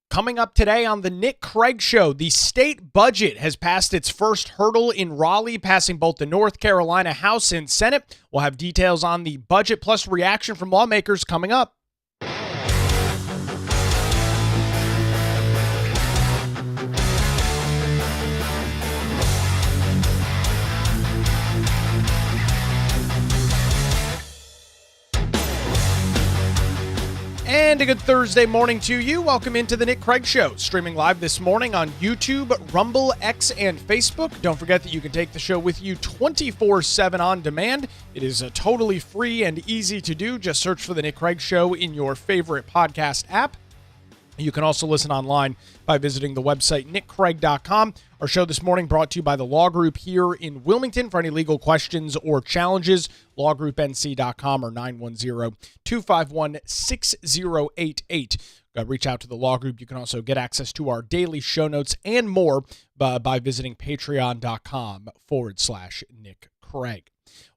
Coming up today on the Nick Craig Show, the state budget has passed its first hurdle in Raleigh, passing both the North Carolina House and Senate. We'll have details on the budget plus reaction from lawmakers coming up. And a good Thursday morning to you. Welcome into the Nick Craig Show, streaming live this morning on YouTube, Rumble, X, and Facebook. Don't forget that you can take the show with you 24/7 on demand. It is totally free and easy to do. Just search for the Nick Craig Show in your favorite podcast app. You can also listen online by visiting the website nickcraig.com. Our show this morning brought to you by the Law Group here in Wilmington. For any legal questions or challenges, lawgroupnc.com or 910-251-6088. Reach out to the Law Group. You can also get access to our daily show notes and more by visiting patreon.com/Nick Craig.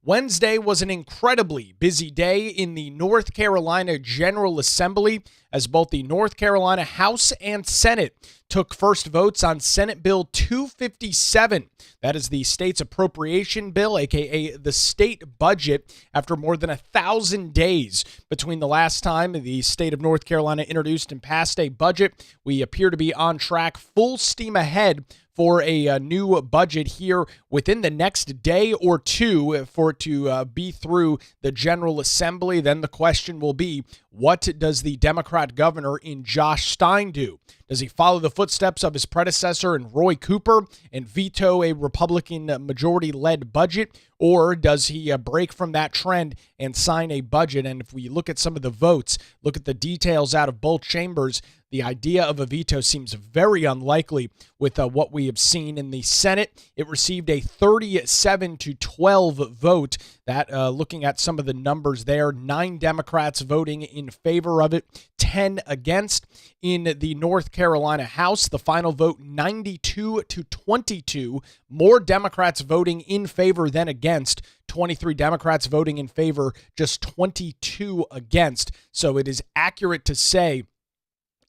Wednesday was an incredibly busy day in the North Carolina General Assembly as both the North Carolina House and Senate took first votes on Senate Bill 257. That is the state's appropriation bill, aka the state budget, after more than 1,000 days between the last time the state of North Carolina introduced and passed a budget. We appear to be on track, full steam ahead for a new budget here within the next day or two for it to be through the General Assembly. Then the question will be, what does the Democrat governor in Josh Stein do? Does he follow the footsteps of his predecessor in Roy Cooper and veto a Republican majority-led budget? Or does he break from that trend and sign a budget? And if we look at some of the votes, look at the details out of both chambers, the idea of a veto seems very unlikely with what we have seen in the Senate. It received a 37-12 vote. That, looking at some of the numbers there, 9 Democrats voting in favor of it, 10 against. In the North Carolina House, the final vote 92-22. More Democrats voting in favor than against. 23 Democrats voting in favor, just 22 against. So it is accurate to say,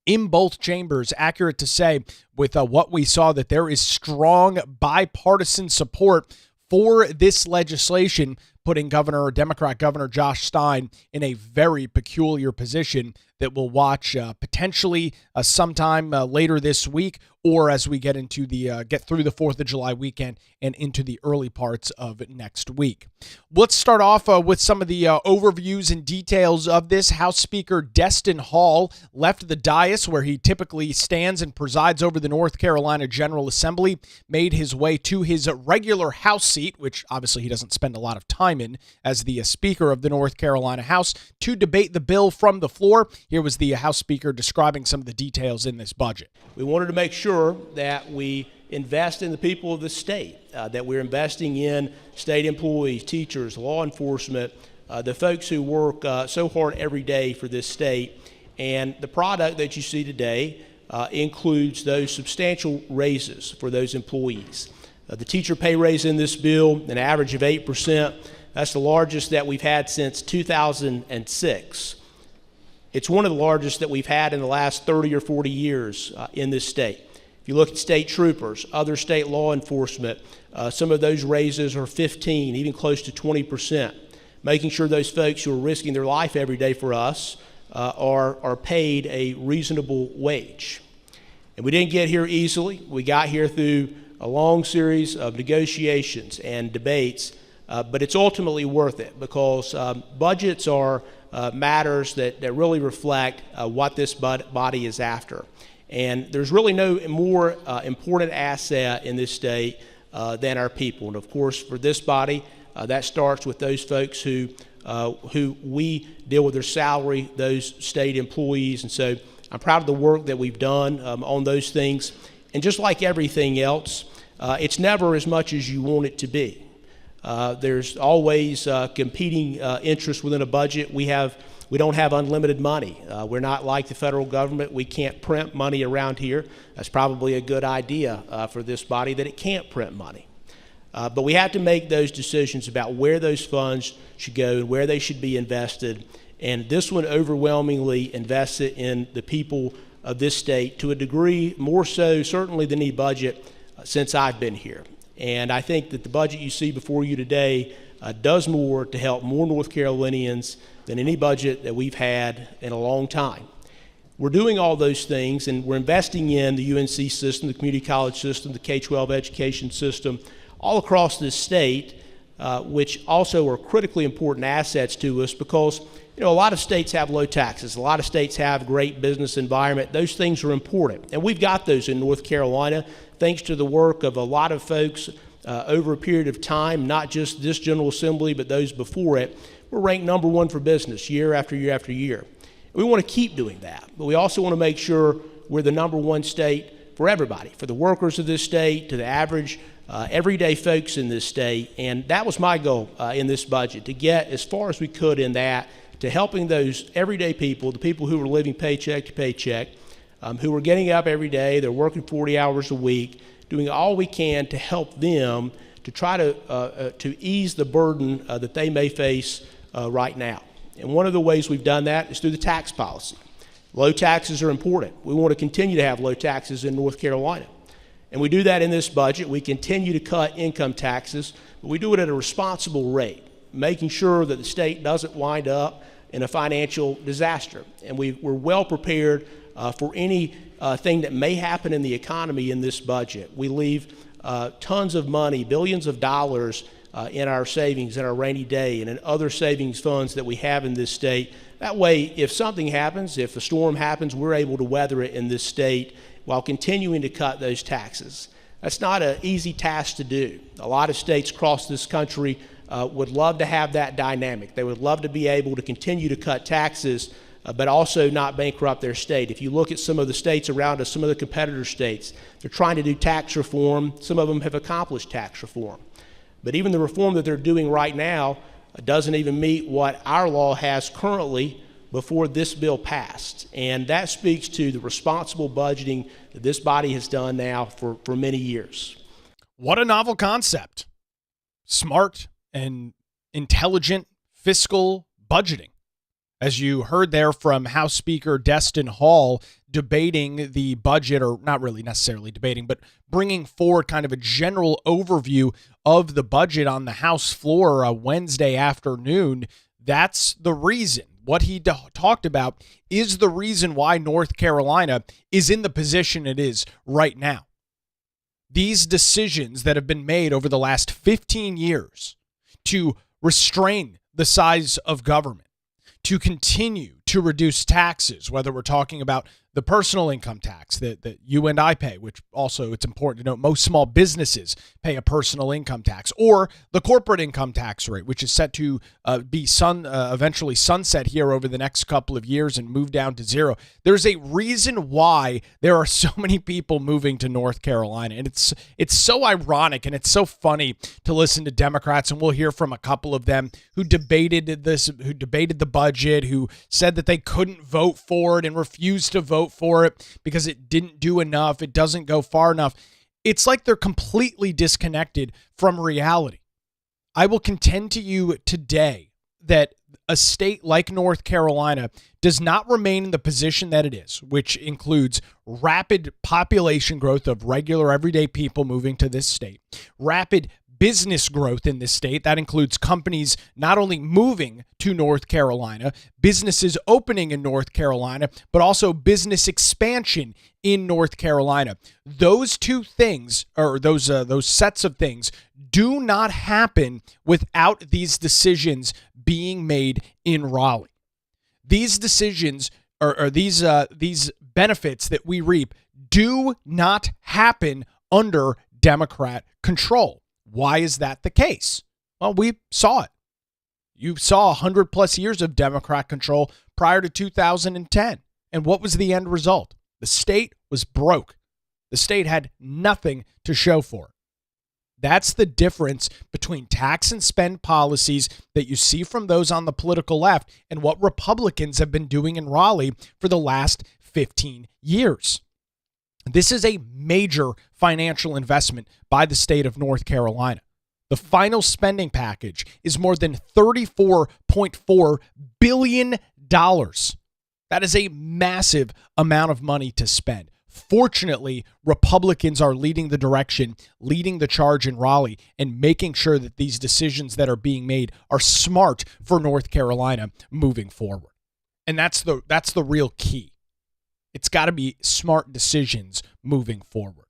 in both chambers, accurate to say with what we saw, that there is strong bipartisan support for this legislation, putting Democrat Governor Josh Stein in a very peculiar position that we'll watch potentially sometime later this week, or as we get into get through the 4th of July weekend and into the early parts of next week. Let's start off with some of the overviews and details of this. House Speaker Destin Hall left the dais where he typically stands and presides over the North Carolina General Assembly, made his way to his regular House seat, which obviously he doesn't spend a lot of time in as the Speaker of the North Carolina House, to debate the bill from the floor. Here was the House Speaker describing some of the details in this budget. We wanted to make sure that we invest in the people of the state, that we're investing in state employees, teachers, law enforcement, the folks who work so hard every day for this state. And the product that you see today includes those substantial raises for those employees. The teacher pay raise in this bill, an average of 8%. That's the largest that we've had since 2006. It's one of the largest that we've had in the last 30 or 40 years in this state. If you look at state troopers, other state law enforcement, some of those raises are 15, even close to 20%. Making sure those folks who are risking their life every day for us are paid a reasonable wage. And we didn't get here easily. We got here through a long series of negotiations and debates, but it's ultimately worth it because budgets are matters that really reflect what this body is after. And there's really no more important asset in this state than our people. And of course, for this body, that starts with those folks who we deal with their salary, those state employees. And so I'm proud of the work that we've done on those things. And just like everything else, it's never as much as you want it to be. There's always competing interests within a budget. We don't have unlimited money. We're not like the federal government. We can't print money around here. That's probably a good idea for this body, that it can't print money. But we have to make those decisions about where those funds should go and where they should be invested. And this one overwhelmingly invests it in the people of this state to a degree more so certainly than any budget since I've been here. And I think that the budget you see before you today does more to help more North Carolinians than any budget that we've had in a long time. We're doing all those things, and we're investing in the UNC system, the community college system, the K-12 education system, all across this state, which also are critically important assets to us because, a lot of states have low taxes. A lot of states have great business environment. Those things are important, and we've got those in North Carolina thanks to the work of a lot of folks over a period of time, not just this General Assembly, but those before it. We're ranked number one for business year after year after year. We want to keep doing that, but we also want to make sure we're the number one state for everybody, for the workers of this state, to the average everyday folks in this state. And that was my goal in this budget, to get as far as we could in that, to helping those everyday people, the people who are living paycheck to paycheck, who are getting up every day, they're working 40 hours a week, doing all we can to help them to try to ease the burden that they may face right now. And one of the ways we've done that is through the tax policy. Low taxes are important. We want to continue to have low taxes in North Carolina. And we do that in this budget. We continue to cut income taxes, but we do it at a responsible rate, making sure that the state doesn't wind up in a financial disaster. And we're well prepared for any thing that may happen in the economy in this budget. We leave tons of money, billions of dollars in our savings, in our rainy day, and in other savings funds that we have in this state. That way, if something happens, if a storm happens, we're able to weather it in this state while continuing to cut those taxes. That's not an easy task to do. A lot of states across this country would love to have that dynamic. They would love to be able to continue to cut taxes, but also not bankrupt their state. If you look at some of the states around us, some of the competitor states, they're trying to do tax reform. Some of them have accomplished tax reform. But even the reform that they're doing right now doesn't even meet what our law has currently before this bill passed. And that speaks to the responsible budgeting that this body has done now for many years. What a novel concept. Smart and intelligent fiscal budgeting. As you heard there from House Speaker Destin Hall debating the budget, or not really necessarily debating, but bringing forward kind of a general overview of the budget on the House floor Wednesday afternoon. That's the reason. What he talked about is the reason why North Carolina is in the position it is right now. These decisions that have been made over the last 15 years to restrain the size of government, to continue to reduce taxes, whether we're talking about the personal income tax that you and I pay, which also it's important to note most small businesses pay a personal income tax, or the corporate income tax rate, which is set to be eventually sunset here over the next couple of years and move down to zero. There's a reason why there are so many people moving to North Carolina, and it's so ironic and it's so funny to listen to Democrats, and we'll hear from a couple of them who debated the budget, who said that they couldn't vote for it and refused to vote for it because it didn't do enough, it doesn't go far enough. It's like they're completely disconnected from reality. I will contend to you today that a state like North Carolina does not remain in the position that it is, which includes rapid population growth of regular everyday people moving to this state, rapid business growth in this state. That includes companies not only moving to North Carolina, businesses opening in North Carolina, but also business expansion in North Carolina. Those two things, or those sets of things, do not happen without these decisions being made in Raleigh. These decisions, or these benefits that we reap, do not happen under Democrat control. Why is that the case? Well, we saw it. You saw 100 plus years of Democrat control prior to 2010. And what was the end result? The state was broke. The state had nothing to show for it. That's the difference between tax and spend policies that you see from those on the political left and what Republicans have been doing in Raleigh for the last 15 years. This is a major financial investment by the state of North Carolina. The final spending package is more than $34.4 billion. That is a massive amount of money to spend. Fortunately, Republicans are leading the direction, leading the charge in Raleigh, and making sure that these decisions that are being made are smart for North Carolina moving forward. And that's the real key. It's got to be smart decisions moving forward.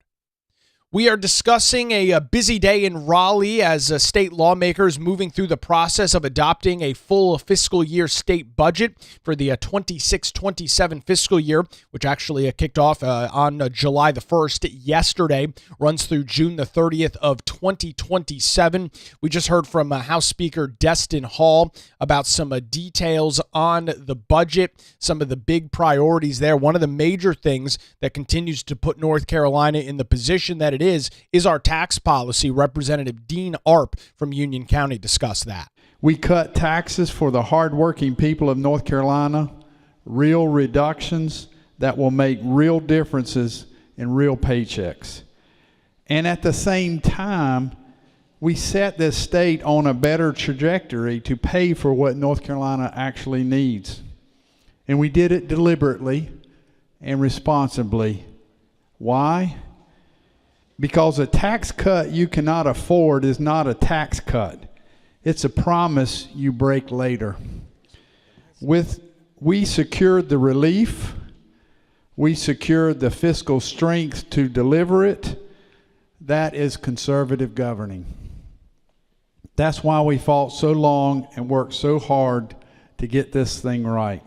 We are discussing a busy day in Raleigh as state lawmakers moving through the process of adopting a full fiscal year state budget for the 26-27 fiscal year, which actually kicked off on July the 1st yesterday, runs through June the 30th of 2027. We just heard from House Speaker Destin Hall about some details on the budget, some of the big priorities there. One of the major things that continues to put North Carolina in the position that it is our tax policy. Representative Dean Arp from Union County discussed that. We cut taxes for the hardworking people of North Carolina, real reductions that will make real differences in real paychecks. And at the same time, we set this state on a better trajectory to pay for what North Carolina actually needs. And we did it deliberately and responsibly. Why? Because a tax cut you cannot afford is not a tax cut. It's a promise you break later. We secured the relief. We secured the fiscal strength to deliver it. That is conservative governing. That's why we fought so long and worked so hard to get this thing right.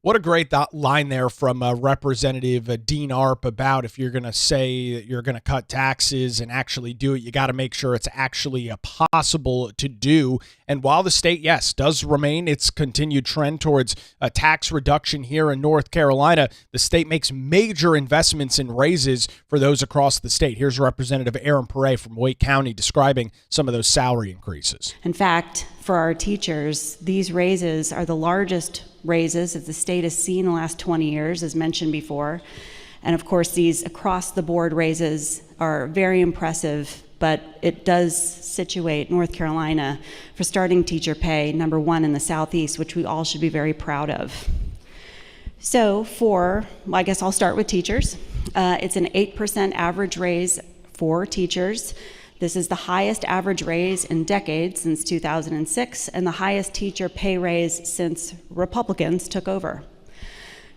What a great line there from Representative Dean Arp about if you're going to say that you're going to cut taxes and actually do it, you got to make sure it's actually possible to do. And while the state, yes, does remain its continued trend towards a tax reduction here in North Carolina, the state makes major investments in raises for those across the state. Here's Representative Aaron Perret from Wake County describing some of those salary increases. In fact, for our teachers, these raises are the largest raises that the state has seen in the last 20 years, as mentioned before. And of course, these across-the-board raises are very impressive, but it does situate North Carolina for starting teacher pay number one in the Southeast, which we all should be very proud of. So I guess I'll start with teachers. It's an 8% average raise for teachers. This is the highest average raise in decades since 2006 and the highest teacher pay raise since Republicans took over.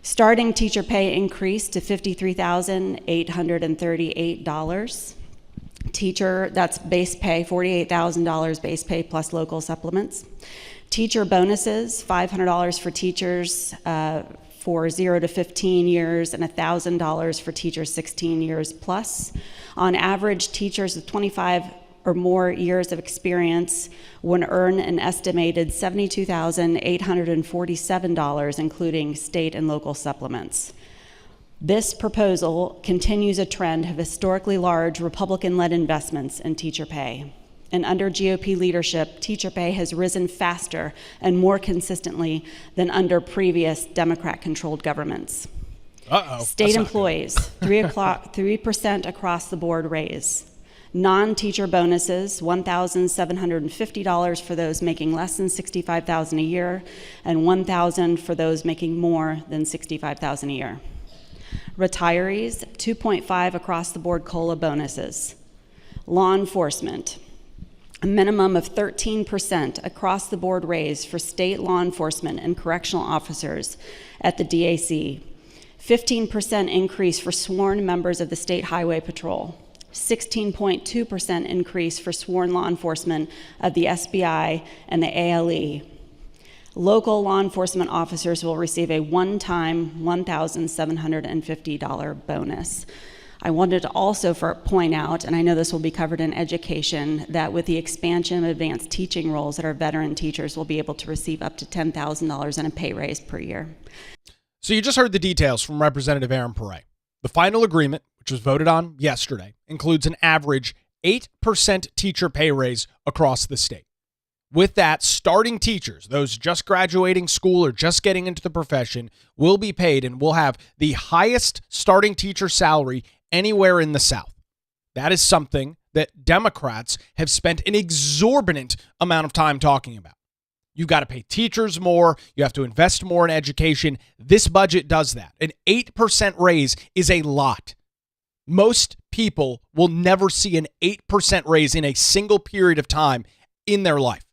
Starting teacher pay increased to $53,838. Teacher, that's base pay, $48,000 base pay plus local supplements. Teacher bonuses, $500 for teachers for 0 to 15 years and $1,000 for teachers 16 years plus. On average, teachers with 25 or more years of experience would earn an estimated $72,847, including state and local supplements. This proposal continues a trend of historically large Republican-led investments in teacher pay. And under GOP leadership, teacher pay has risen faster and more consistently than under previous Democrat-controlled governments. State employees, 3% across the board raise. Non-teacher bonuses, $1,750 for those making less than $65,000 a year, and $1,000 for those making more than $65,000 a year. Retirees, 2.5 across the board COLA bonuses. Law enforcement, a minimum of 13% across the board raise for state law enforcement and correctional officers at the DAC. 15% increase for sworn members of the State Highway Patrol, 16.2% increase for sworn law enforcement of the SBI and the ALE. Local law enforcement officers will receive a one-time $1,750 bonus. I wanted to also point out, and I know this will be covered in education, that with the expansion of advanced teaching roles, that our veteran teachers will be able to receive up to $10,000 in a pay raise per year. So you just heard the details from Representative Aaron Perret. The final agreement, which was voted on yesterday, includes an average 8% teacher pay raise across the state. With that, starting teachers, those just graduating school or just getting into the profession, will be paid and will have the highest starting teacher salary anywhere in the South. That is something that Democrats have spent an exorbitant amount of time talking about. You got to pay teachers more. You have to invest more in education. This budget does that. An 8% raise is a lot. Most people will never see an 8% raise in a single period of time in their life.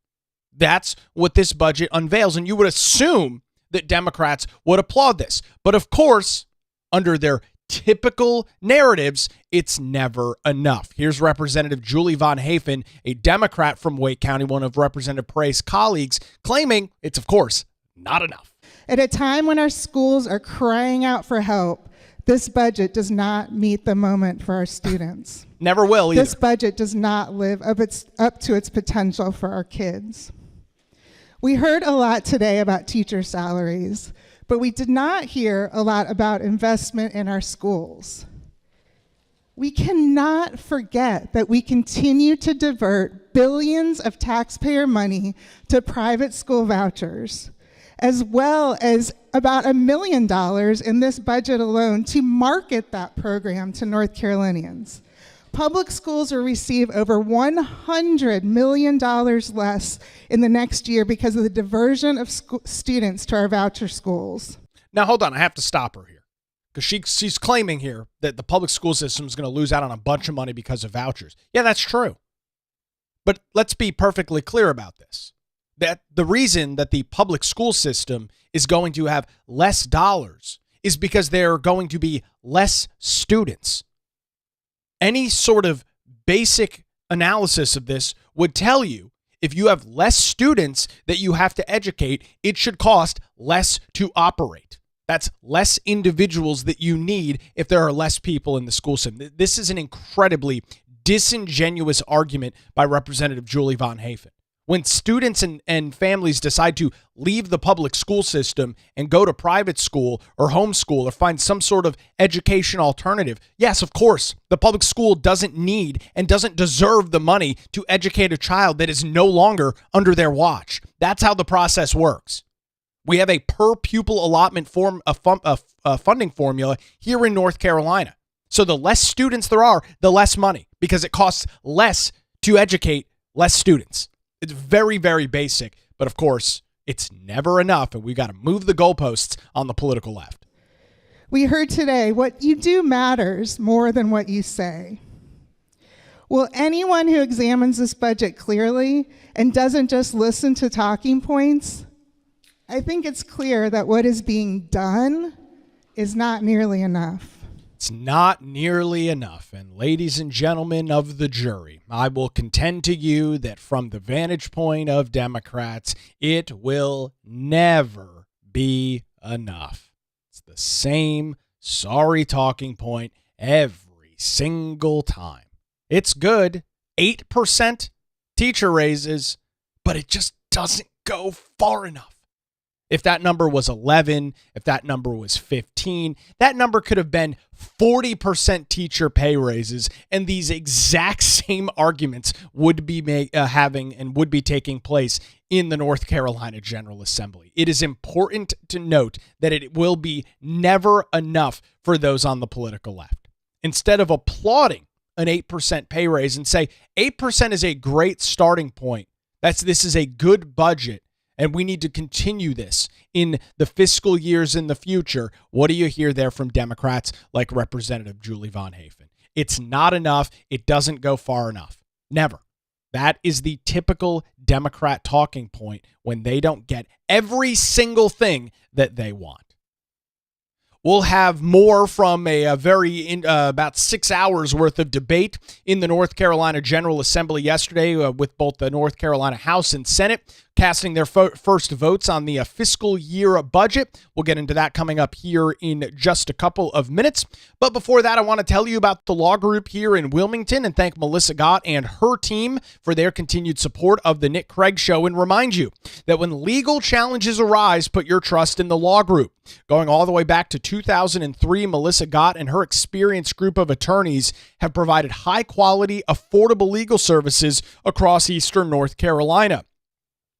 That's what this budget unveils. And you would assume that Democrats would applaud this. But of course, under their typical narratives, it's never enough. Here's Representative Julie Von Hafen, a Democrat from Wake County, one of Representative Prey's colleagues, claiming it's, of course, not enough. At a time when our schools are crying out for help, this budget does not meet the moment for our students. Never will either. This budget does not live up to its potential for our kids. We heard a lot today about teacher salaries, but we did not hear a lot about investment in our schools. We cannot forget that we continue to divert billions of taxpayer money to private school vouchers, as well as about $1 million in this budget alone to market that program to North Carolinians. Public schools will receive over $100 million less in the next year because of the diversion of students to our voucher schools. Now, hold on. I have to stop her here because she's claiming here that the public school system is going to lose out on a bunch of money because of vouchers. Yeah, that's true. But let's be perfectly clear about this. That the reason that the public school system is going to have less dollars is because there are going to be less students. Any sort of basic analysis of this would tell you if you have less students that you have to educate, it should cost less to operate. That's less individuals that you need if there are less people in the school system. This is an incredibly disingenuous argument by Representative Julie Von Hafen. When students and families decide to leave the public school system and go to private school or homeschool or find some sort of education alternative, yes, of course, the public school doesn't need and doesn't deserve the money to educate a child that is no longer under their watch. That's how the process works. We have a per pupil allotment funding formula here in North Carolina. So the less students there are, the less money, because it costs less to educate less students. It's very, very basic, but of course, it's never enough, and we got to move the goalposts on the political left. We heard today, what you do matters more than what you say. Will anyone who examines this budget clearly and doesn't just listen to talking points, I think it's clear that what is being done is not nearly enough. It's not nearly enough. And ladies and gentlemen of the jury, I will contend to you that from the vantage point of Democrats, it will never be enough. It's the same sorry talking point every single time. It's good, 8% teacher raises, but it just doesn't go far enough. If that number was 11, if that number was 15, that number could have been 40% teacher pay raises, and these exact same arguments would be having and would be taking place in the North Carolina General Assembly. It is important to note that it will be never enough for those on the political left. Instead of applauding an 8% pay raise and say 8% is a great starting point, this is a good budget, and we need to continue this in the fiscal years in the future. What do you hear there from Democrats like Representative Julie Von Hafen? It's not enough. It doesn't go far enough. Never. That is the typical Democrat talking point when they don't get every single thing that they want. We'll have more from about 6 hours worth of debate in the North Carolina General Assembly yesterday with both the North Carolina House and Senate casting their first votes on the fiscal year budget. We'll get into that coming up here in just a couple of minutes. But before that, I want to tell you about the law group here in Wilmington and thank Melissa Gott and her team for their continued support of the Nick Craig Show, and remind you that when legal challenges arise, put your trust in the law group. Going all the way back to 2003, Melissa Gott and her experienced group of attorneys have provided high-quality, affordable legal services across eastern North Carolina.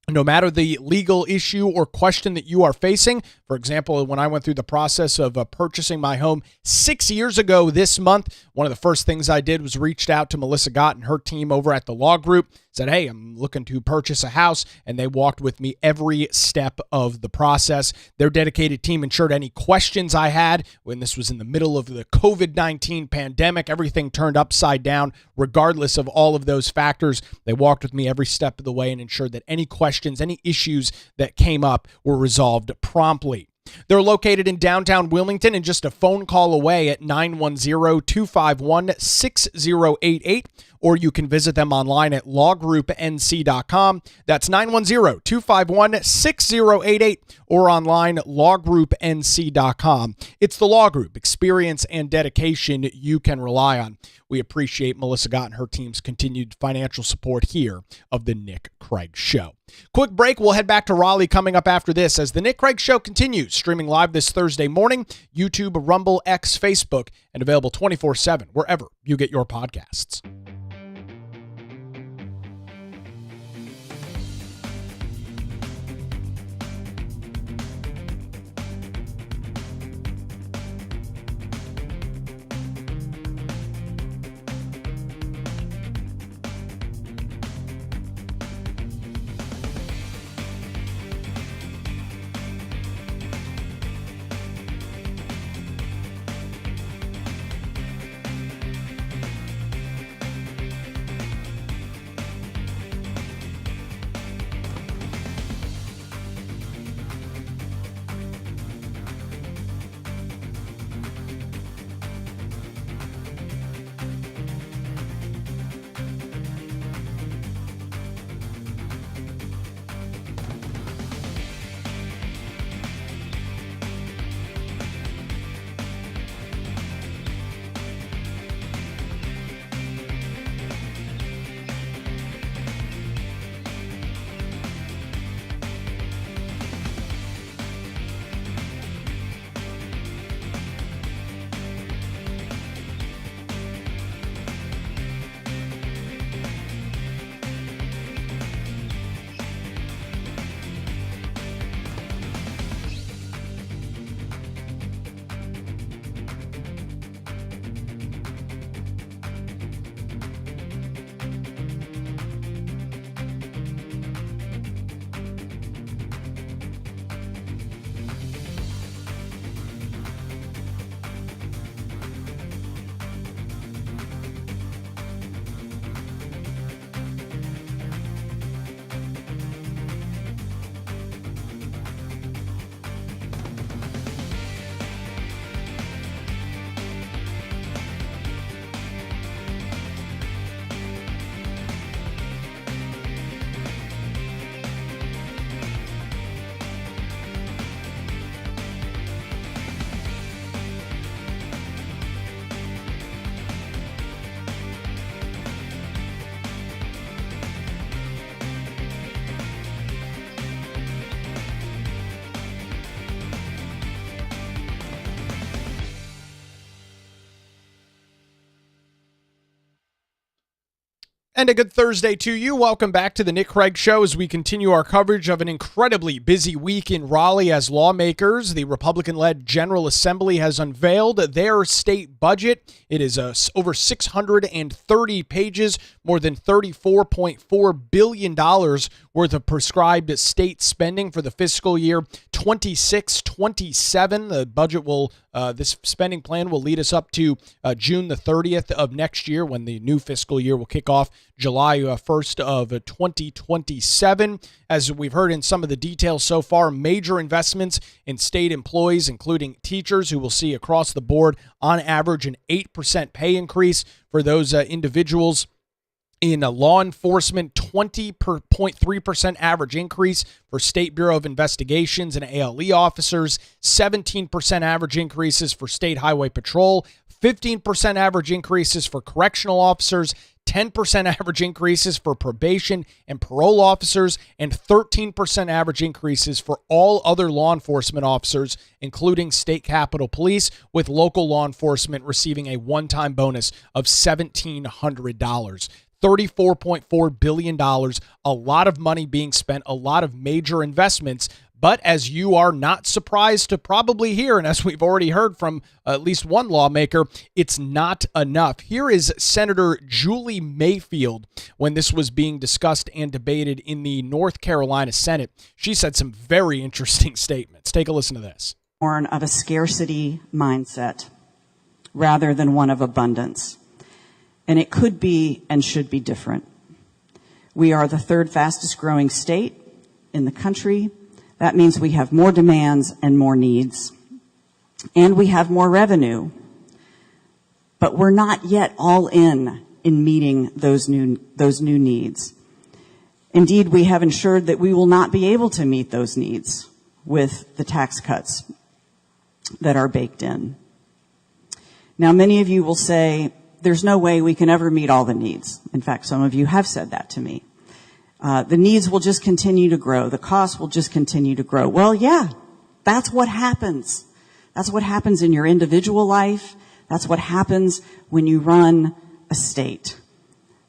No matter the legal issue or question that you are facing, for example, when I went through the process of purchasing my home 6 years ago this month, one of the first things I did was reached out to Melissa Gott and her team over at the Law Group, said, hey, I'm looking to purchase a house, and they walked with me every step of the process. Their dedicated team ensured any questions I had when this was in the middle of the COVID-19 pandemic, everything turned upside down. Regardless of all of those factors, they walked with me every step of the way and ensured that any questions, any issues that came up were resolved promptly. They're located in downtown Wilmington and just a phone call away at 910-251-6088, or you can visit them online at lawgroupnc.com. That's 910-251-6088 or online lawgroupnc.com. It's the Law Group, experience and dedication you can rely on. We appreciate Melissa Gott and her team's continued financial support here of the Nick Craig Show. Quick break. We'll head back to Raleigh coming up after this as the Nick Craig Show continues, streaming live this Thursday morning, YouTube, Rumble, X, Facebook, and available 24/7 wherever you get your podcasts. And a good Thursday to you. Welcome back to the Nick Craig Show as we continue our coverage of an incredibly busy week in Raleigh as lawmakers. The Republican-led General Assembly has unveiled their state budget. It is over 630 pages, more than $34.4 billion worth of prescribed state spending for the fiscal year 26-27. The budget will, this spending plan will lead us up to June the 30th of next year when the new fiscal year will kick off July 1st of 2027. As we've heard in some of the details so far, major investments in state employees, including teachers, who will see across the board, on average, an 8% pay increase for those individuals. In law enforcement, 20.3% average increase for State Bureau of Investigations and ALE officers, 17% average increases for State Highway Patrol, 15% average increases for correctional officers, 10% average increases for probation and parole officers, and 13% average increases for all other law enforcement officers, including State Capitol Police, with local law enforcement receiving a one-time bonus of $1,700. $34.4 billion, a lot of money being spent, a lot of major investments. But as you are not surprised to probably hear, and as we've already heard from at least one lawmaker, it's not enough. Here is Senator Julie Mayfield when this was being discussed and debated in the North Carolina Senate. She said some very interesting statements. Take a listen to this. Born of a scarcity mindset rather than one of abundance. And it could be and should be different. We are the third fastest growing state in the country. That means we have more demands and more needs. And we have more revenue. But we're not yet all in meeting those new needs. Indeed, we have ensured that we will not be able to meet those needs with the tax cuts that are baked in. Now, many of you will say, there's no way we can ever meet all the needs. In fact, some of you have said that to me. The needs will just continue to grow. The costs will just continue to grow. Well, yeah, that's what happens. That's what happens in your individual life. That's what happens when you run a state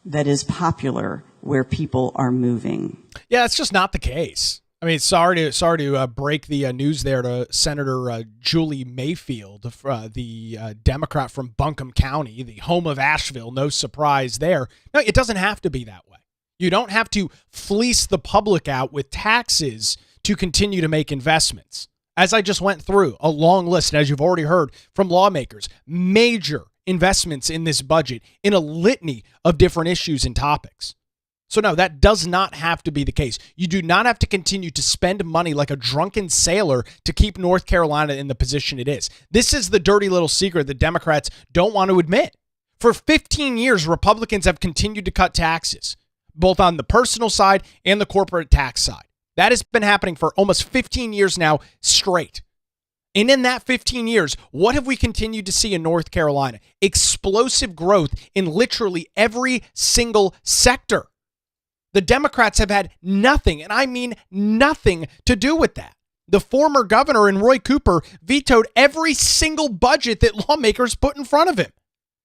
that is popular where people are moving. Yeah, it's just not the case. I mean, sorry to break the news there to Senator Julie Mayfield, the Democrat from Buncombe County, the home of Asheville. No surprise there. No, it doesn't have to be that way. You don't have to fleece the public out with taxes to continue to make investments. As I just went through a long list, and as you've already heard from lawmakers, major investments in this budget in a litany of different issues and topics. So no, that does not have to be the case. You do not have to continue to spend money like a drunken sailor to keep North Carolina in the position it is. This is the dirty little secret that Democrats don't want to admit. For 15 years, Republicans have continued to cut taxes, both on the personal side and the corporate tax side. That has been happening for almost 15 years now straight. And in that 15 years, what have we continued to see in North Carolina? Explosive growth in literally every single sector. The Democrats have had nothing, and I mean nothing, to do with that. The former governor and Roy Cooper vetoed every single budget that lawmakers put in front of him.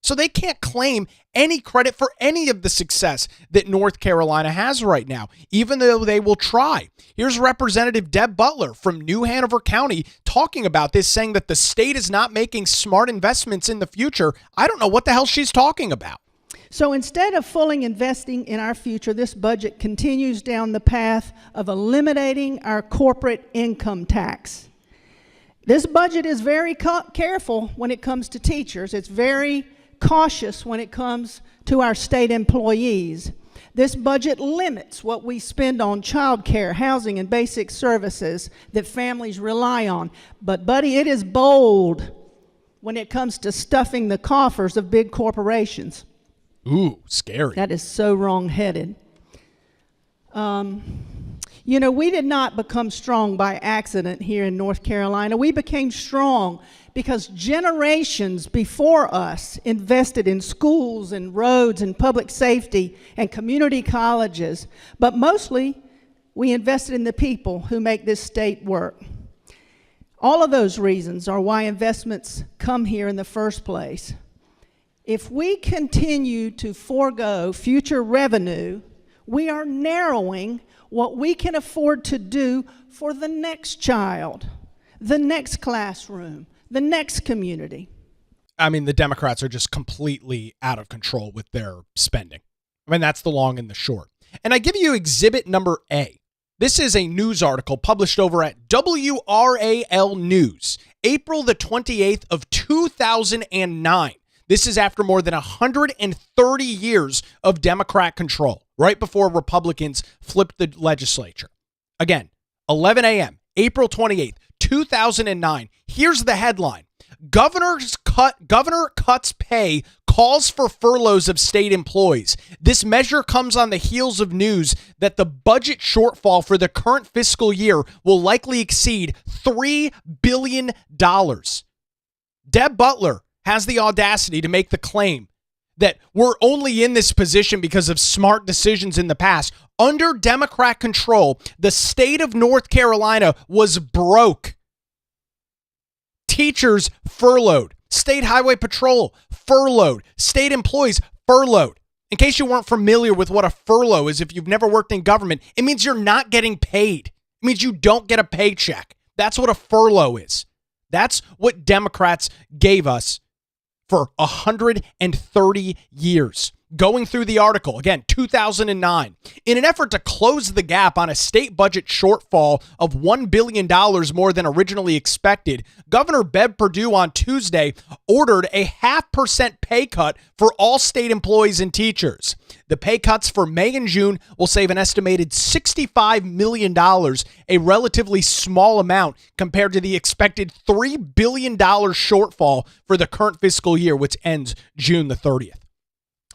So they can't claim any credit for any of the success that North Carolina has right now, even though they will try. Here's Representative Deb Butler from New Hanover County talking about this, saying that the state is not making smart investments in the future. I don't know what the hell she's talking about. So instead of fully investing in our future, this budget continues down the path of eliminating our corporate income tax. This budget is very careful when it comes to teachers. It's very cautious when it comes to our state employees. This budget limits what we spend on child care, housing, and basic services that families rely on. But, buddy, it is bold when it comes to stuffing the coffers of big corporations. Ooh, scary. That is so wrong-headed. We did not become strong by accident here in North Carolina. We became strong because generations before us invested in schools and roads and public safety and community colleges. But mostly, we invested in the people who make this state work. All of those reasons are why investments come here in the first place. If we continue to forego future revenue, we are narrowing what we can afford to do for the next child, the next classroom, the next community. I mean, the Democrats are just completely out of control with their spending. I mean, that's the long and the short. And I give you exhibit number A. This is a news article published over at WRAL News, April the 28th of 2009. This is after more than 130 years of Democrat control, right before Republicans flipped the legislature. Again, 11 a.m., April 28th, 2009. Here's the headline. Governor cuts pay, calls for furloughs of state employees. This measure comes on the heels of news that the budget shortfall for the current fiscal year will likely exceed $3 billion. Deb Butler has the audacity to make the claim that we're only in this position because of smart decisions in the past. Under Democrat control, the state of North Carolina was broke. Teachers furloughed. State Highway Patrol furloughed. State employees furloughed. In case you weren't familiar with what a furlough is, if you've never worked in government, it means you're not getting paid. It means you don't get a paycheck. That's what a furlough is. That's what Democrats gave us for 130 years. Going through the article, again, 2009, in an effort to close the gap on a state budget shortfall of $1 billion more than originally expected, Governor Bev Perdue on Tuesday ordered a 0.5% pay cut for all state employees and teachers. The pay cuts for May and June will save an estimated $65 million, a relatively small amount compared to the expected $3 billion shortfall for the current fiscal year, which ends June the 30th.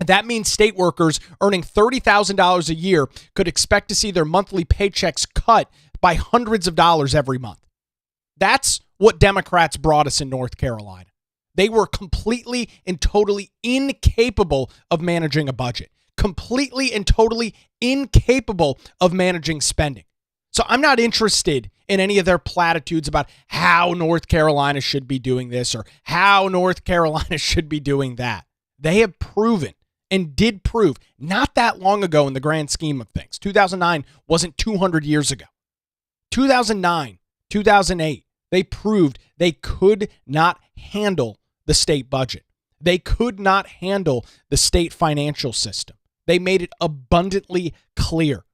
That means state workers earning $30,000 a year could expect to see their monthly paychecks cut by hundreds of dollars every month. That's what Democrats brought us in North Carolina. They were completely and totally incapable of managing a budget, completely and totally incapable of managing spending. So I'm not interested in any of their platitudes about how North Carolina should be doing this or how North Carolina should be doing that. They have proven and did prove not that long ago in the grand scheme of things. 2009 wasn't 200 years ago. 2009, 2008, they proved they could not handle the state budget. They could not handle the state financial system. They made it abundantly clear.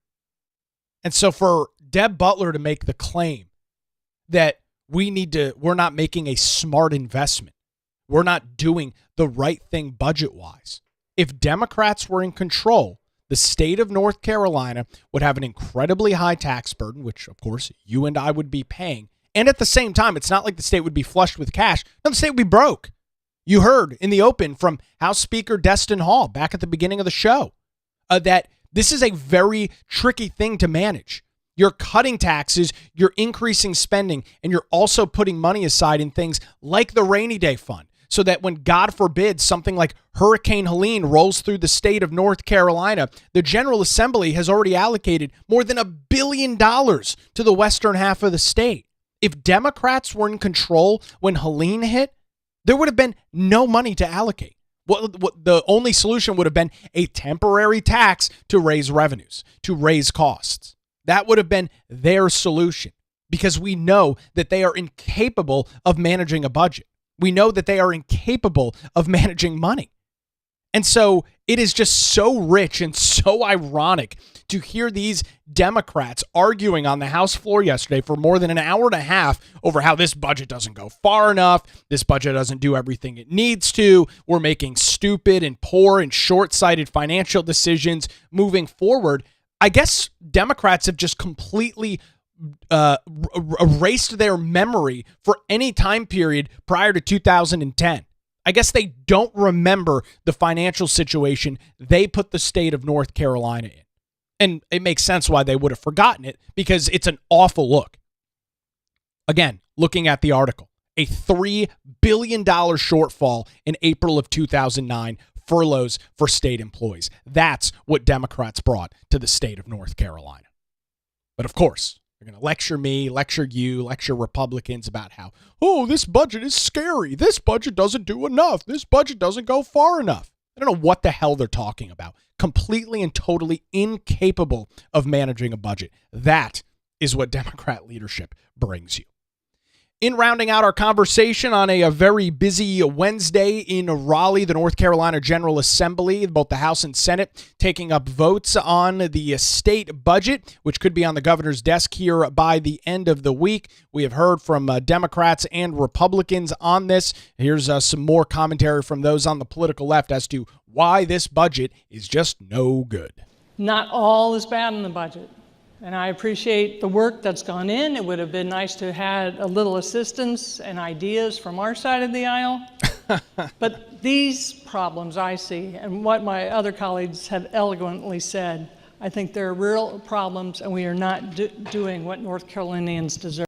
And so for Deb Butler to make the claim that we're not making a smart investment, we're not doing the right thing budget-wise. If Democrats were in control, the state of North Carolina would have an incredibly high tax burden, which, of course, you and I would be paying. And at the same time, it's not like the state would be flushed with cash. No, the state would be broke. You heard in the open from House Speaker Destin Hall back at the beginning of the show that this is a very tricky thing to manage. You're cutting taxes, you're increasing spending, and you're also putting money aside in things like the rainy day fund, so that when, God forbid, something like Hurricane Helene rolls through the state of North Carolina, the General Assembly has already allocated more than $1 billion to the western half of the state. If Democrats were in control when Helene hit, there would have been no money to allocate. The only solution would have been a temporary tax to raise revenues, to raise costs. That would have been their solution, because we know that they are incapable of managing a budget. We know that they are incapable of managing money. And so it is just so rich and so ironic to hear these Democrats arguing on the House floor yesterday for more than an hour and a half over how this budget doesn't go far enough. This budget doesn't do everything it needs to. We're making stupid and poor and short-sighted financial decisions moving forward. I guess Democrats have just completely erased their memory for any time period prior to 2010. I guess they don't remember the financial situation they put the state of North Carolina in. And it makes sense why they would have forgotten it, because it's an awful look. Again, looking at the article, a $3 billion shortfall in April of 2009, furloughs for state employees. That's what Democrats brought to the state of North Carolina. But of course, they're going to lecture me, lecture you, lecture Republicans about how, oh, this budget is scary. This budget doesn't do enough. This budget doesn't go far enough. I don't know what the hell they're talking about. Completely and totally incapable of managing a budget. That is what Democrat leadership brings you. In rounding out our conversation on a very busy Wednesday in Raleigh, the North Carolina General Assembly, both the House and Senate, taking up votes on the state budget, which could be on the governor's desk here by the end of the week. We have heard from Democrats and Republicans on this. Here's some more commentary from those on the political left as to why this budget is just no good. Not all is bad in the budget. And I appreciate the work that's gone in. It would have been nice to have had a little assistance and ideas from our side of the aisle. But these problems I see, and what my other colleagues have eloquently said, I think there are real problems, and we are not doing what North Carolinians deserve.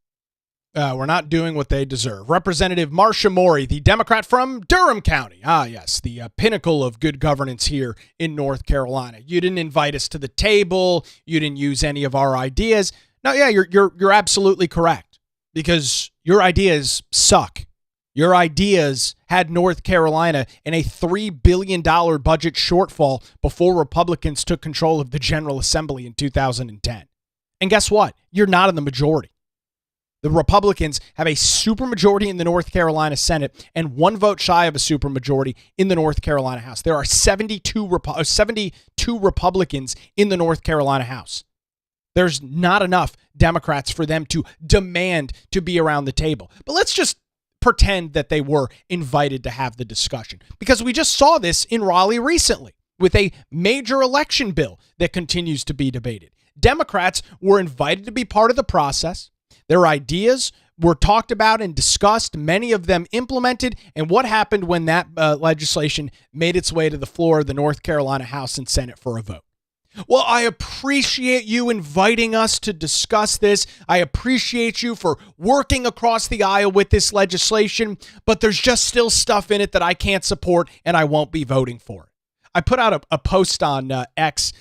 We're not doing what they deserve. Representative Marcia Morey, the Democrat from Durham County. Ah, yes, the pinnacle of good governance here in North Carolina. You didn't invite us to the table. You didn't use any of our ideas. No, yeah, you're absolutely correct, because your ideas suck. Your ideas had North Carolina in a $3 billion budget shortfall before Republicans took control of the General Assembly in 2010. And guess what? You're not in the majority. The Republicans have a supermajority in the North Carolina Senate and one vote shy of a supermajority in the North Carolina House. There are 72 Republicans in the North Carolina House. There's not enough Democrats for them to demand to be around the table. But let's just pretend that they were invited to have the discussion, because we just saw this in Raleigh recently with a major election bill that continues to be debated. Democrats were invited to be part of the process. Their ideas were talked about and discussed, many of them implemented. And what happened when that legislation made its way to the floor of the North Carolina House and Senate for a vote? Well, I appreciate you inviting us to discuss this. I appreciate you for working across the aisle with this legislation, but there's just still stuff in it that I can't support and I won't be voting for it. I put out a post on X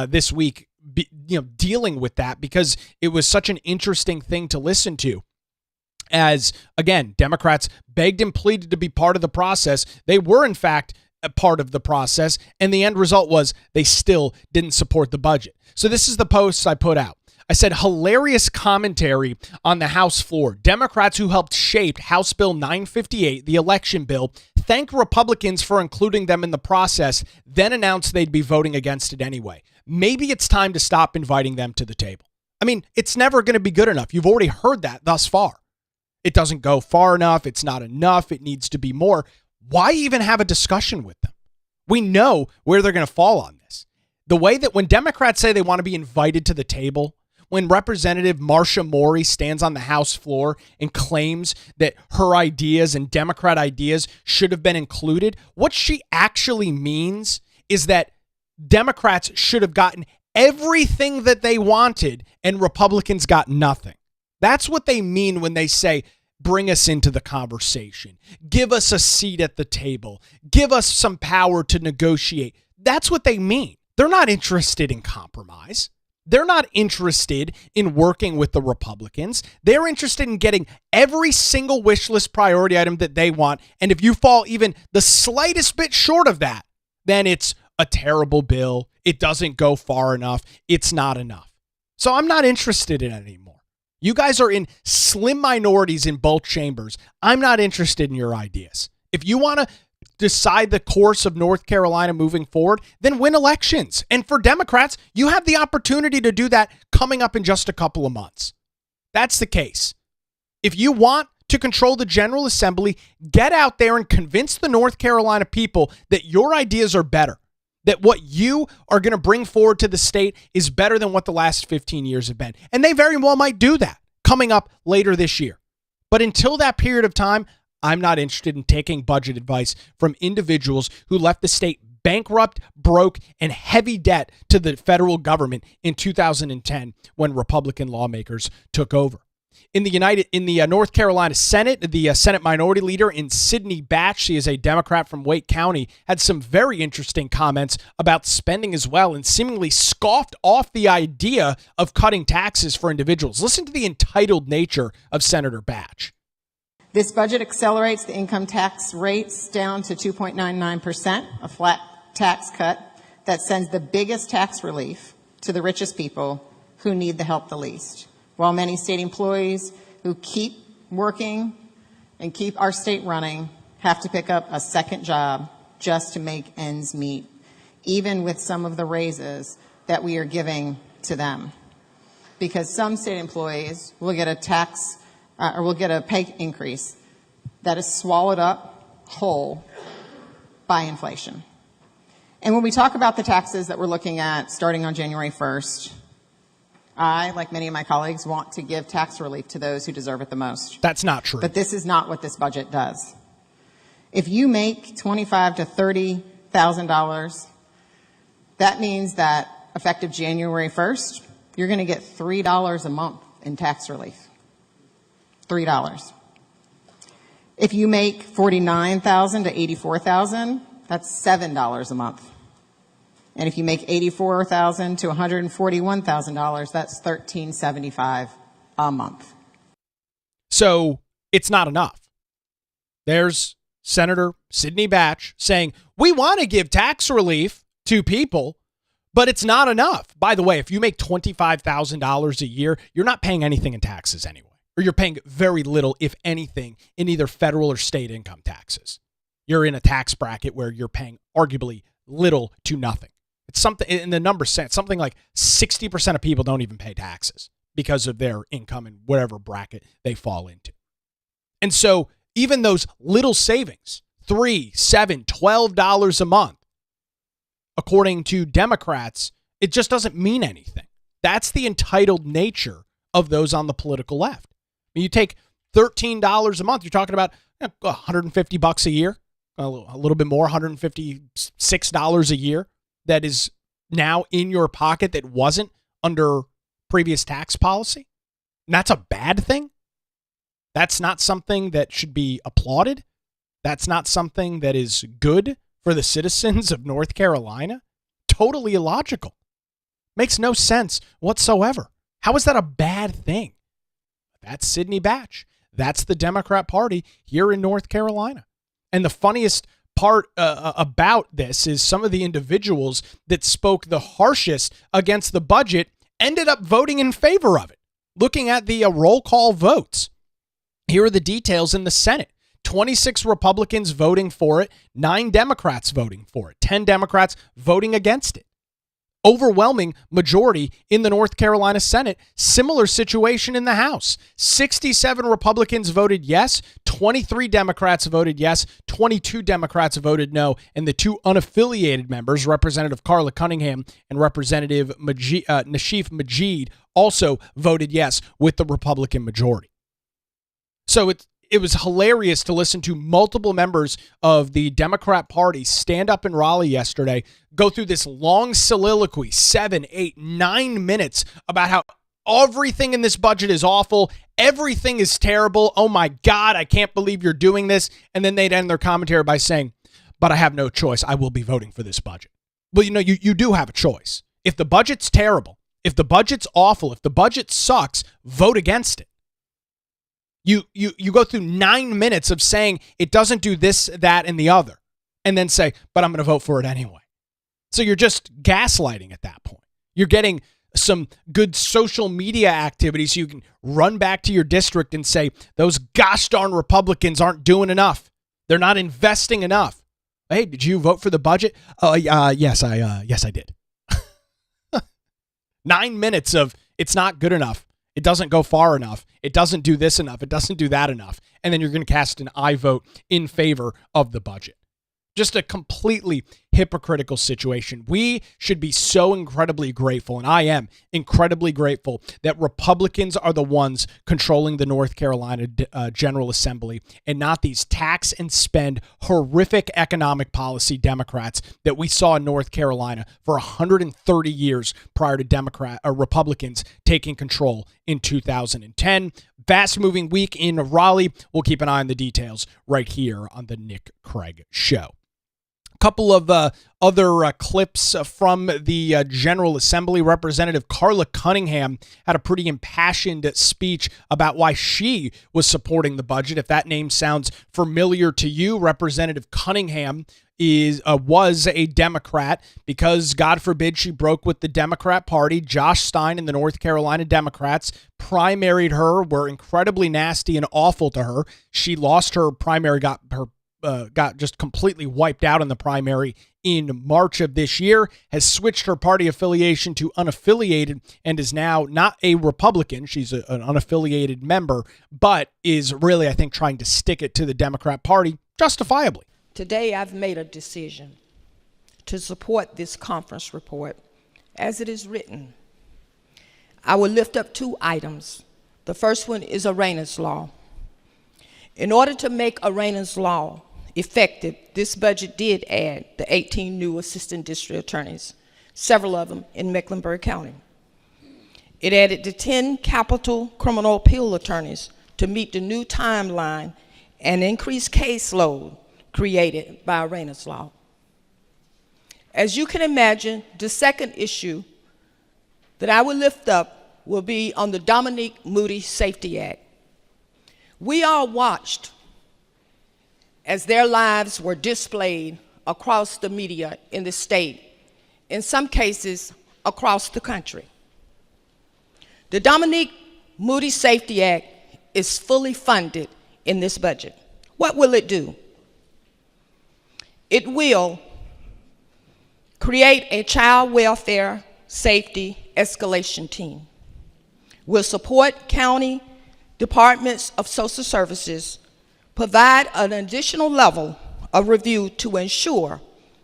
this week, dealing with that, because it was such an interesting thing to listen to. As, again, Democrats begged and pleaded to be part of the process. They were, in fact, a part of the process, and the end result was they still didn't support the budget. So this is the post I put out. I said, hilarious commentary on the House floor. Democrats who helped shape House Bill 958, the election bill, thank Republicans for including them in the process, then announced they'd be voting against it anyway. Maybe it's time to stop inviting them to the table. I mean, it's never going to be good enough. You've already heard that thus far. It doesn't go far enough. It's not enough. It needs to be more. Why even have a discussion with them? We know where they're going to fall on this. The way that when Democrats say they want to be invited to the table, when Representative Marcia Morey stands on the House floor and claims that her ideas and Democrat ideas should have been included, what she actually means is that Democrats should have gotten everything that they wanted and Republicans got nothing. That's what they mean when they say, bring us into the conversation. Give us a seat at the table. Give us some power to negotiate. That's what they mean. They're not interested in compromise. They're not interested in working with the Republicans. They're interested in getting every single wish list priority item that they want. And if you fall even the slightest bit short of that, then it's a terrible bill. It doesn't go far enough. It's not enough. So I'm not interested in it anymore. You guys are in slim minorities in both chambers. I'm not interested in your ideas. If you want to decide the course of North Carolina moving forward, then win elections. And for Democrats, you have the opportunity to do that coming up in just a couple of months. That's the case. If you want to control the General Assembly, get out there and convince the North Carolina people that your ideas are better, that what you are going to bring forward to the state is better than what the last 15 years have been. And they very well might do that coming up later this year. But until that period of time, I'm not interested in taking budget advice from individuals who left the state bankrupt, broke, and heavy debt to the federal government in 2010 when Republican lawmakers took over. In the North Carolina Senate, the Senate Minority Leader in Sidney Batch, she is a Democrat from Wake County, had some very interesting comments about spending as well and seemingly scoffed off the idea of cutting taxes for individuals. Listen to the entitled nature of Senator Batch. This budget accelerates the income tax rates down to 2.99%, a flat tax cut that sends the biggest tax relief to the richest people who need the help the least. While many state employees who keep working and keep our state running have to pick up a second job just to make ends meet, even with some of the raises that we are giving to them. Because some state employees will get a tax or will get a pay increase that is swallowed up whole by inflation. And when we talk about the taxes that we're looking at starting on January 1st, I, like many of my colleagues, want to give tax relief to those who deserve it the most. That's not true. But this is not what this budget does. If you make $25,000 to $30,000, that means that effective January 1st, you're going to get $3 a month in tax relief. $3. If you make $49,000 to $84,000, that's $7 a month. And if you make $84,000 to $141,000, that's $1,375 a month. So it's not enough. There's Senator Sidney Batch saying, we want to give tax relief to people, but it's not enough. By the way, if you make $25,000 a year, you're not paying anything in taxes anyway, or you're paying very little, if anything, in either federal or state income taxes. You're in a tax bracket where you're paying arguably little to nothing. It's something in the numbers sense, something like 60% of people don't even pay taxes because of their income and whatever bracket they fall into. And so even those little savings, $3, $7, $12 a month, according to Democrats, it just doesn't mean anything. That's the entitled nature of those on the political left. I mean, you take $13 a month, you're talking about $150 a year, a little bit more, $156 a year that is now in your pocket that wasn't under previous tax policy. And that's a bad thing. That's not something that should be applauded. That's not something that is good for the citizens of North Carolina. Totally illogical. Makes no sense whatsoever. How is that a bad thing? That's Sidney Batch. That's the Democrat Party here in North Carolina. And the funniest part about this is some of the individuals that spoke the harshest against the budget ended up voting in favor of it. Looking at the roll call votes, here are the details in the Senate. 26 Republicans voting for it, 9 Democrats voting for it, 10 Democrats voting against it. Overwhelming majority in the North Carolina Senate. Similar situation in the House. 67 Republicans voted yes, 23 Democrats voted yes, 22 Democrats voted no, and the 2 unaffiliated members, Representative Carla Cunningham and Representative Nashif Majid, also voted yes with the Republican majority. So it was hilarious to listen to multiple members of the Democrat Party stand up in Raleigh yesterday, go through this long soliloquy, 7, 8, 9 minutes about how everything in this budget is awful. Everything is terrible. Oh my God, I can't believe you're doing this. And then they'd end their commentary by saying, but I have no choice. I will be voting for this budget. Well, you do have a choice. If the budget's terrible, if the budget's awful, if the budget sucks, vote against it. You go through 9 minutes of saying it doesn't do this, that, and the other, and then say, but I'm going to vote for it anyway. So you're just gaslighting at that point. You're getting some good social media activities. You can run back to your district and say, those gosh darn Republicans aren't doing enough. They're not investing enough. Hey, did you vote for the budget? Yes, I did. 9 minutes of it's not good enough. It doesn't go far enough. It doesn't do this enough. It doesn't do that enough. And then you're going to cast an aye vote in favor of the budget. Just a completely hypocritical situation. We should be so incredibly grateful, and I am incredibly grateful, that Republicans are the ones controlling the North Carolina General Assembly and not these tax and spend horrific economic policy Democrats that we saw in North Carolina for 130 years prior to Republicans taking control in 2010. Fast moving week in Raleigh. We'll keep an eye on the details right here on the Nick Craig Show. Couple of other clips from the General Assembly. Representative Carla Cunningham had a pretty impassioned speech about why she was supporting the budget. If that name sounds familiar to you, Representative Cunningham was a Democrat because, God forbid, she broke with the Democrat Party. Josh Stein and the North Carolina Democrats primaried her, were incredibly nasty and awful to her. She lost her primary, got just completely wiped out in the primary in March of this year, has switched her party affiliation to unaffiliated and is now not a Republican. She's an unaffiliated member, but is really, I think, trying to stick it to the Democrat Party justifiably. Today, I've made a decision to support this conference report as it is written. I will lift up 2 items. The first one is Arraignance Law. In order to make Arraignance Law effective, this budget did add the 18 new assistant district attorneys, several of them in Mecklenburg County. It added the 10 capital criminal appeal attorneys to meet the new timeline and increased caseload created by Arraignance Law. As you can imagine, the second issue that I will lift up will be on the Dominique Moody Safety Act. We all watched as their lives were displayed across the media in the state, in some cases across the country. The Dominique Moody Safety Act is fully funded in this budget. What will it do? It will create a child welfare safety escalation team. Will support county departments of social services, provide an additional level of review to ensure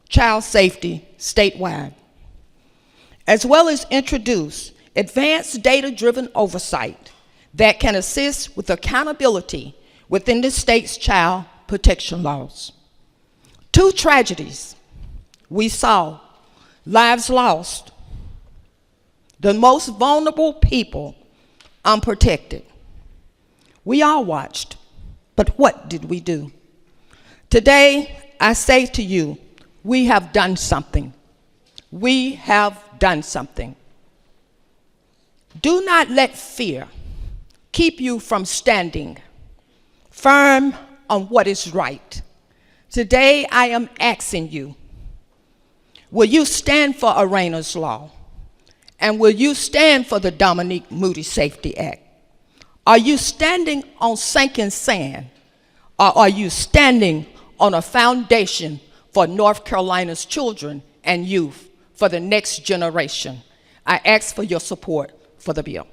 child safety statewide, as well as introduce advanced data-driven oversight that can assist with accountability within the state's child protection laws. 2 tragedies we saw, lives lost, the most vulnerable people unprotected. We all watched, but what did we do? Today, I say to you, we have done something. We have done something. Do not let fear keep you from standing firm on what is right. Today, I am asking you, will you stand for Arena's Law? And will you stand for the Dominique Moody Safety Act? Are you standing on sinking sand, or are you standing on a foundation for North Carolina's children and youth for the next generation? I ask for your support for the bill.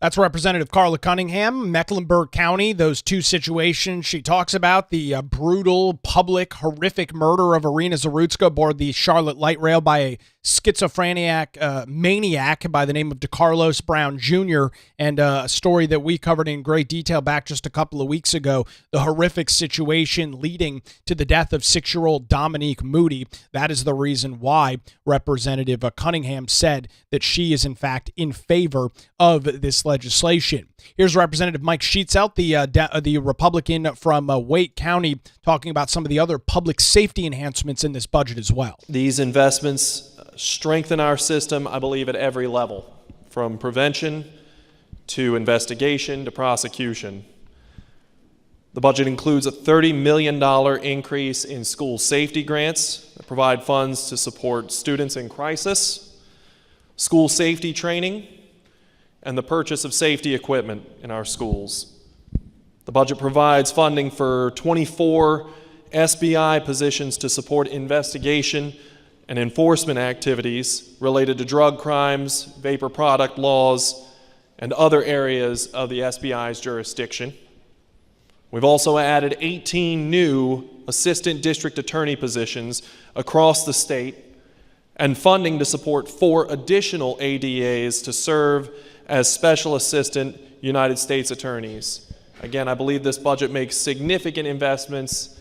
That's Representative Carla Cunningham, Mecklenburg County. Those 2 situations she talks about, the brutal, public, horrific murder of Irina Zarutska aboard the Charlotte Light Rail by a schizophrenic maniac by the name of DeCarlos Brown Jr., and a story that we covered in great detail back just a couple of weeks ago, the horrific situation leading to the death of 6-year-old Dominique Moody. That is the reason why Representative Cunningham said that she is, in fact, in favor of this legislation. Here's Representative Mike Sheetselt, the Republican from Wake County, talking about some of the other public safety enhancements in this budget as well. These investments strengthen our system, I believe, at every level, from prevention to investigation to prosecution. The budget includes a $30 million increase in school safety grants that provide funds to support students in crisis, school safety training, and the purchase of safety equipment in our schools. The budget provides funding for 24 SBI positions to support investigation and enforcement activities related to drug crimes, vapor product laws, and other areas of the SBI's jurisdiction. We've also added 18 new assistant district attorney positions across the state and funding to support 4 additional ADAs to serve as special assistant United States attorneys. Again, I believe this budget makes significant investments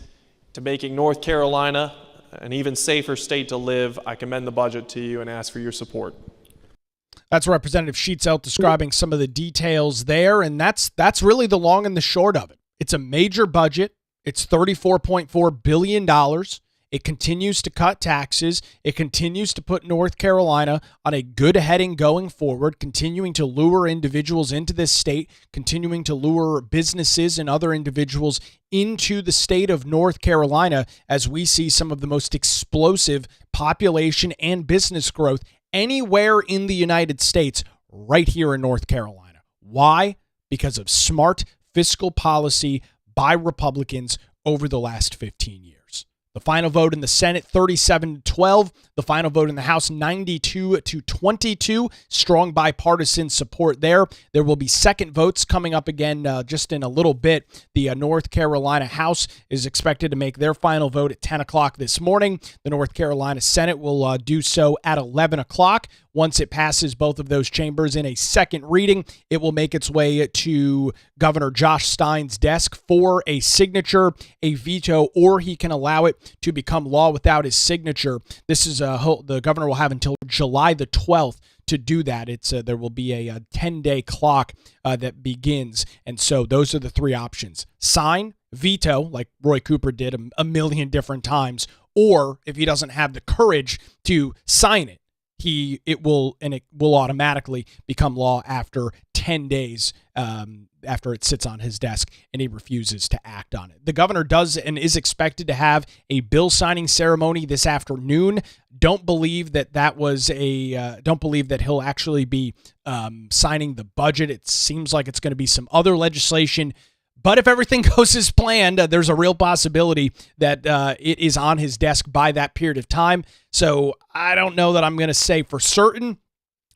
to making North Carolina an even safer state to live. I commend the budget to you and ask for your support. That's Representative Sheetselt describing some of the details there, and that's really the long and the short of it. It's a major budget. It's $34.4 billion. It continues to cut taxes. It continues to put North Carolina on a good heading going forward, continuing to lure individuals into this state, continuing to lure businesses and other individuals into the state of North Carolina as we see some of the most explosive population and business growth anywhere in the United States right here in North Carolina. Why? Because of smart fiscal policy by Republicans over the last 15 years. The final vote in the Senate, 37-12. The final vote in the House, 92-22. Strong bipartisan support there. There will be second votes coming up again just in a little bit. The North Carolina House is expected to make their final vote at 10 o'clock this morning. The North Carolina Senate will do so at 11 o'clock. Once it passes both of those chambers in a second reading, it will make its way to Governor Josh Stein's desk for a signature, a veto, or he can allow it to become law without his signature. This is the governor will have until July the 12th to do that. There will be a 10-day clock that begins, and so those are the 3 options: sign, veto, like Roy Cooper did a million different times, or if he doesn't have the courage to sign it, it will automatically become law after 10 days after it sits on his desk and he refuses to act on it. The governor does and is expected to have a bill signing ceremony this afternoon. Don't believe that he'll actually be signing the budget. It seems like it's going to be some other legislation. But if everything goes as planned, there's a real possibility that it is on his desk by that period of time. So I don't know that I'm going to say for certain.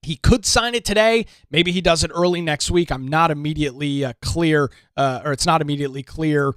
He could sign it today. Maybe he does it early next week. I'm not immediately clear, or it's not immediately clear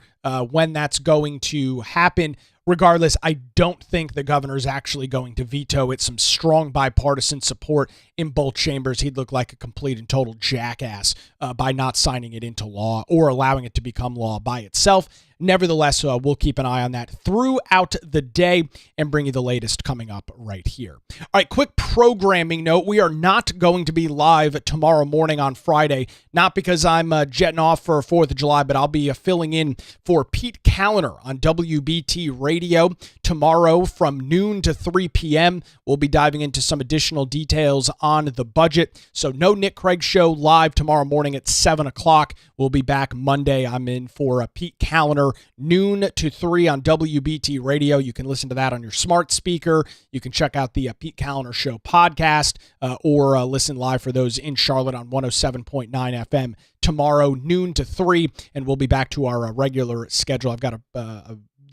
when that's going to happen. Regardless, I don't think the governor is actually going to veto it. Some strong bipartisan support in both chambers. He'd look like a complete and total jackass by not signing it into law or allowing it to become law by itself. Nevertheless, we'll keep an eye on that throughout the day and bring you the latest coming up right here. All right, quick programming note. We are not going to be live tomorrow morning on Friday, not because I'm jetting off for 4th of July, but I'll be filling in for Pete Callender on WBT Radio tomorrow from noon to 3 p.m. We'll be diving into some additional details on the budget. So no Nick Craig Show live tomorrow morning at 7 o'clock. We'll be back Monday. I'm in for Pete Callender, noon to 3 on WBT Radio. You can listen to that on your smart speaker. You can check out the Pete Callender Show podcast or listen live for those in Charlotte on 107.9 FM tomorrow, noon to 3, and we'll be back to our regular schedule. I've got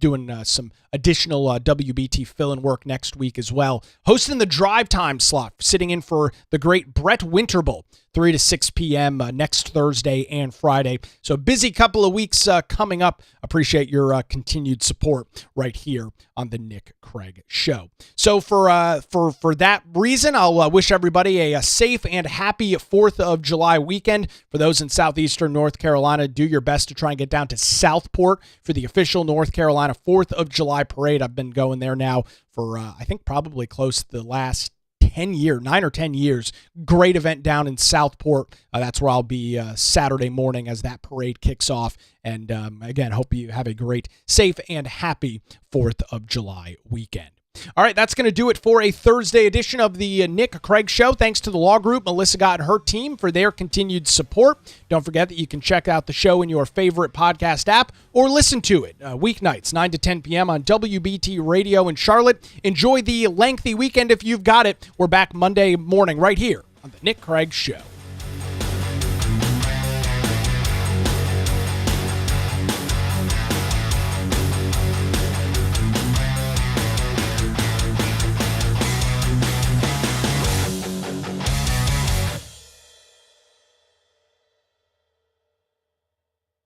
doing some additional WBT fill-in work next week as well. Hosting the drive time slot, sitting in for the great Brett Winterble, 3 to 6 p.m. Next Thursday and Friday. So busy couple of weeks coming up. Appreciate your continued support right here on the Nick Craig Show. So for that reason, I'll wish everybody a safe and happy 4th of July weekend. For those in southeastern North Carolina, do your best to try and get down to Southport for the official North Carolina 4th of July parade. I've been going there now for I think probably close to the last 9 or 10 years. Great event down in Southport. That's where I'll be Saturday morning as that parade kicks off. And again, hope you have a great, safe, and happy 4th of July weekend. All right, that's going to do it for a Thursday edition of the Nick Craig Show. Thanks to the Law Group, Melissa Gott and her team for their continued support. Don't forget that you can check out the show in your favorite podcast app or listen to it weeknights, 9 to 10 p.m. on WBT Radio in Charlotte. Enjoy the lengthy weekend if you've got it. We're back Monday morning right here on the Nick Craig Show.